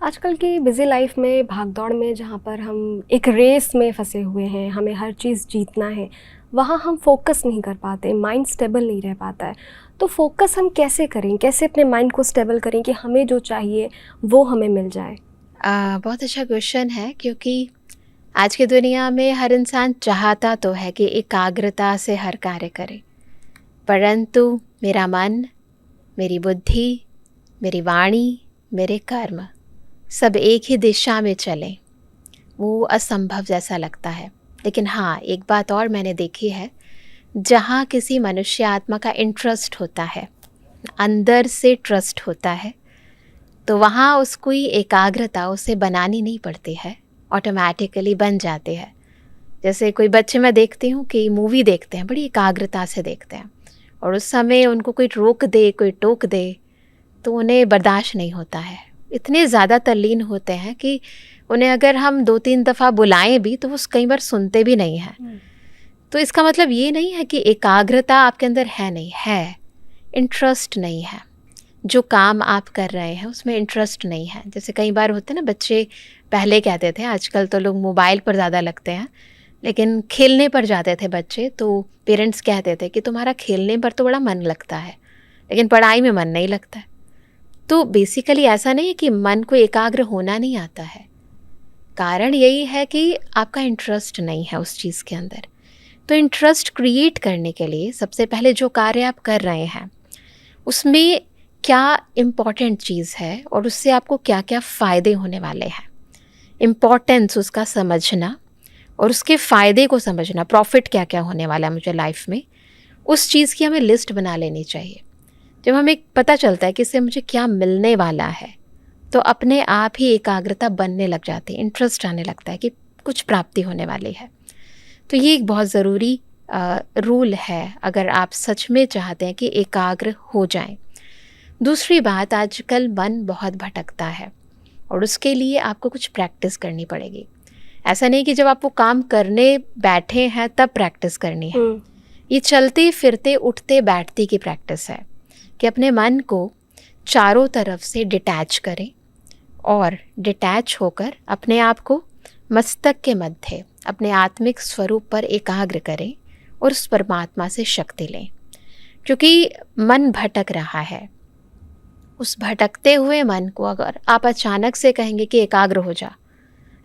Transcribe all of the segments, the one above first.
आजकल की busy life में भाग-दौड़ में जहाँ पर हम एक रेस में फँसे हुए हैं, हमें हर चीज़ जीतना है, वहाँ हम फ़ोकस नहीं कर पाते, माइंड स्टेबल नहीं रह पाता है। तो फ़ोकस हम कैसे करें? कैसे अपने माइंड को स्टेबल करें कि हमें जो चाहिए वो हमें मिल जाए? बहुत अच्छा क्वेश्चन है क्योंकि आज की दुनिया में हर इंसान चाहता तो है कि एकाग्रता से हर कार्य करे, परंतु मेरा मन, मेरी बुद्धि, मेरी वाणी, मेरे कर्म सब एक ही दिशा में चलें, वो असंभव जैसा लगता है। लेकिन हाँ, एक बात और मैंने देखी है, जहाँ किसी मनुष्य आत्मा का इंटरेस्ट होता है, अंदर से ट्रस्ट होता है, तो वहाँ उसको एकाग्रता उसे बनानी नहीं पड़ती है, ऑटोमेटिकली बन जाती है। जैसे कोई बच्चे मैं देखती हूँ कि मूवी देखते हैं, बड़ी एकाग्रता से देखते हैं और उस समय उनको कोई रोक दे, कोई टोक दे, तो उन्हें बर्दाश्त नहीं होता है। इतने ज़्यादा तल्लीन होते हैं कि उन्हें अगर हम 2-3 दफ़ा बुलाएँ भी तो वो कई बार सुनते भी नहीं हैं। तो इसका मतलब ये नहीं है कि एकाग्रता आपके अंदर है नहीं, है, इंटरेस्ट नहीं है। जो काम आप कर रहे हैं उसमें इंटरेस्ट नहीं है। जैसे कई बार होते हैं ना, बच्चे पहले कहते थे, आजकल तो लोग मोबाइल पर ज़्यादा लगते हैं, लेकिन खेलने पर जाते थे बच्चे, तो पेरेंट्स कहते थे कि तुम्हारा खेलने पर तो बड़ा मन लगता है, लेकिन पढ़ाई में मन नहीं लगता है। तो बेसिकली ऐसा नहीं है कि मन को एकाग्र होना नहीं आता है, कारण यही है कि आपका इंटरेस्ट नहीं है उस चीज़ के अंदर। तो इंटरेस्ट क्रिएट करने के लिए सबसे पहले जो कार्य आप कर रहे हैं उसमें क्या इम्पॉर्टेंट चीज़ है और उससे आपको क्या क्या फ़ायदे होने वाले हैं, इम्पॉर्टेंस उसका समझना और उसके फ़ायदे को समझना, प्रॉफिट क्या क्या होने वाला है मुझे लाइफ में, उस चीज़ की हमें लिस्ट बना लेनी चाहिए। जब हमें पता चलता है कि इससे मुझे क्या मिलने वाला है, तो अपने आप ही एकाग्रता बनने लग जाती है, इंटरेस्ट आने लगता है कि कुछ प्राप्ति होने वाली है। तो ये एक बहुत ज़रूरी रूल है अगर आप सच में चाहते हैं कि एकाग्र हो जाएं। दूसरी बात, आजकल मन बहुत भटकता है और उसके लिए आपको कुछ प्रैक्टिस करनी पड़ेगी। ऐसा नहीं कि जब आप वो काम करने बैठे हैं तब प्रैक्टिस करनी है। हुँ। ये चलते फिरते उठते बैठते की प्रैक्टिस है कि अपने मन को चारों तरफ से डिटैच करें और डिटैच होकर अपने आप को मस्तक के मध्य अपने आत्मिक स्वरूप पर एकाग्र करें और उस परमात्मा से शक्ति लें। क्योंकि मन भटक रहा है, उस भटकते हुए मन को अगर आप अचानक से कहेंगे कि एकाग्र हो जा,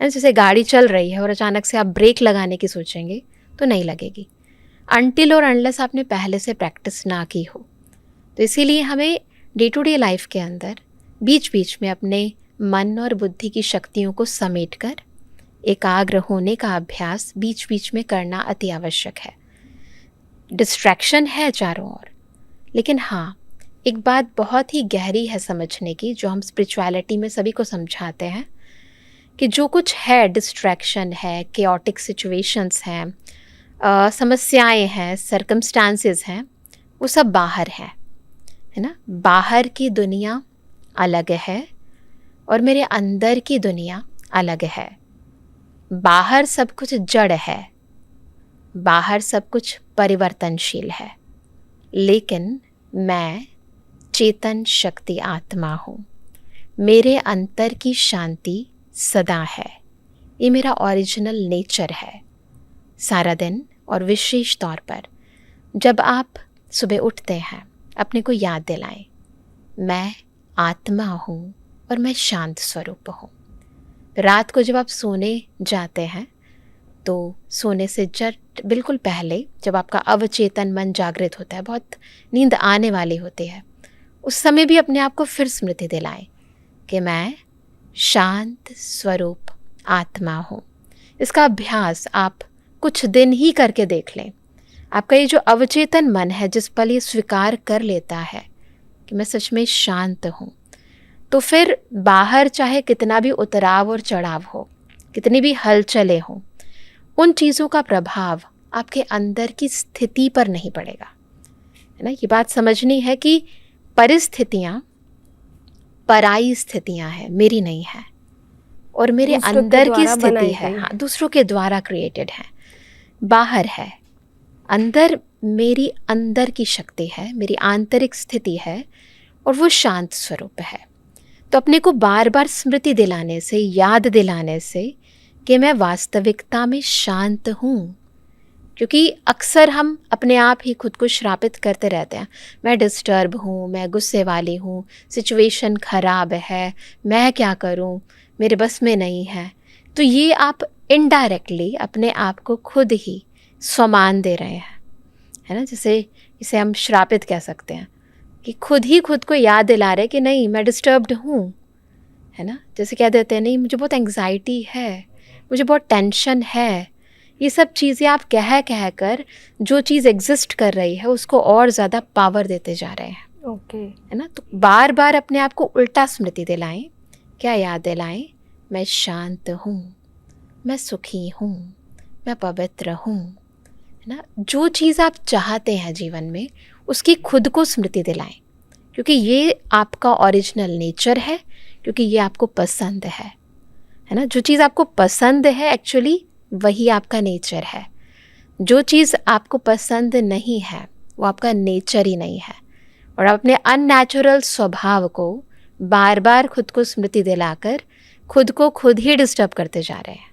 जैसे गाड़ी चल रही है और अचानक से आप ब्रेक लगाने की सोचेंगे तो नहीं लगेगी, अनटिल और अनलेस आपने पहले से प्रैक्टिस ना की हो। तो इसीलिए हमें डे टू डे लाइफ के अंदर बीच बीच में अपने मन और बुद्धि की शक्तियों को समेट कर एकाग्र होने का अभ्यास बीच बीच में करना अति आवश्यक है। डिस्ट्रैक्शन है चारों ओर, लेकिन हाँ, एक बात बहुत ही गहरी है समझने की, जो हम स्पिरिचुअलिटी में सभी को समझाते हैं कि जो कुछ है, डिस्ट्रैक्शन है, केओटिक सिचुएशंस हैं, समस्याएं हैं, सर्कमस्टांसेस हैं, वो सब बाहर है ना। बाहर की दुनिया अलग है और मेरे अंदर की दुनिया अलग है। बाहर सब कुछ जड़ है, बाहर सब कुछ परिवर्तनशील है, लेकिन मैं चेतन शक्ति आत्मा हूँ। मेरे अंतर की शांति सदा है, ये मेरा ओरिजिनल नेचर है। सारा दिन और विशेष तौर पर जब आप सुबह उठते हैं, अपने को याद दिलाएं, मैं आत्मा हूँ और मैं शांत स्वरूप हूँ। रात को जब आप सोने जाते हैं तो सोने से जस्ट बिल्कुल पहले जब आपका अवचेतन मन जागृत होता है, बहुत नींद आने वाली होती है, उस समय भी अपने आप को फिर स्मृति दिलाएं कि मैं शांत स्वरूप आत्मा हूँ। इसका अभ्यास आप कुछ दिन ही करके देख लें। आपका ये जो अवचेतन मन है, जिस पल ये स्वीकार कर लेता है कि मैं सच में शांत हूँ, तो फिर बाहर चाहे कितना भी उतराव और चढ़ाव हो, कितनी भी हलचलें हों, उन चीज़ों का प्रभाव आपके अंदर की स्थिति पर नहीं पड़ेगा, है ना। ये बात समझनी है कि परिस्थितियाँ पराई स्थितियाँ हैं, मेरी नहीं है, और मेरे दूसरों के अंदर की द्वारा स्थिति बनाई है, गई हाँ, है। दूसरों के द्वारा क्रिएटेड है। बाहर है, अंदर मेरी अंदर की शक्ति है, मेरी आंतरिक स्थिति है और वो शांत स्वरूप है। तो अपने को बार बार स्मृति दिलाने से, याद दिलाने से कि मैं वास्तविकता में शांत हूँ, क्योंकि अक्सर हम अपने आप ही खुद को श्रापित करते रहते हैं, मैं डिस्टर्ब हूँ, मैं गुस्से वाली हूँ, सिचुएशन ख़राब है, मैं क्या करूँ, मेरे बस में नहीं है। तो ये आप इनडायरेक्टली अपने आप को खुद ही सम्मान दे रहे हैं, है ना। जैसे इसे हम श्रापित कह सकते हैं कि खुद ही खुद को याद दिला रहे कि नहीं मैं डिस्टर्ब्ड हूँ, है ना। जैसे कह देते हैं नहीं मुझे बहुत एंग्जाइटी है, मुझे बहुत टेंशन है। ये सब चीज़ें आप कह कर जो चीज़ एग्जिस्ट कर रही है उसको और ज़्यादा पावर देते जा रहे हैं। ओके। है ना। तो बार बार अपने आप को उल्टा स्मृति दिलाएं। क्या याद दिलाएं? मैं शांत हूँ, मैं सुखी हूँ, मैं पवित्र हूँ, है ना। जो चीज़ आप चाहते हैं जीवन में उसकी खुद को स्मृति दिलाएं, क्योंकि ये आपका ओरिजिनल नेचर है, क्योंकि ये आपको पसंद है ना। जो चीज़ आपको पसंद है एक्चुअली वही आपका नेचर है। जो चीज़ आपको पसंद नहीं है वो आपका नेचर ही नहीं है। और आप अपने अननेचुरल स्वभाव को बार बार खुद को स्मृति दिलाकर खुद को खुद ही डिस्टर्ब करते जा रहे हैं।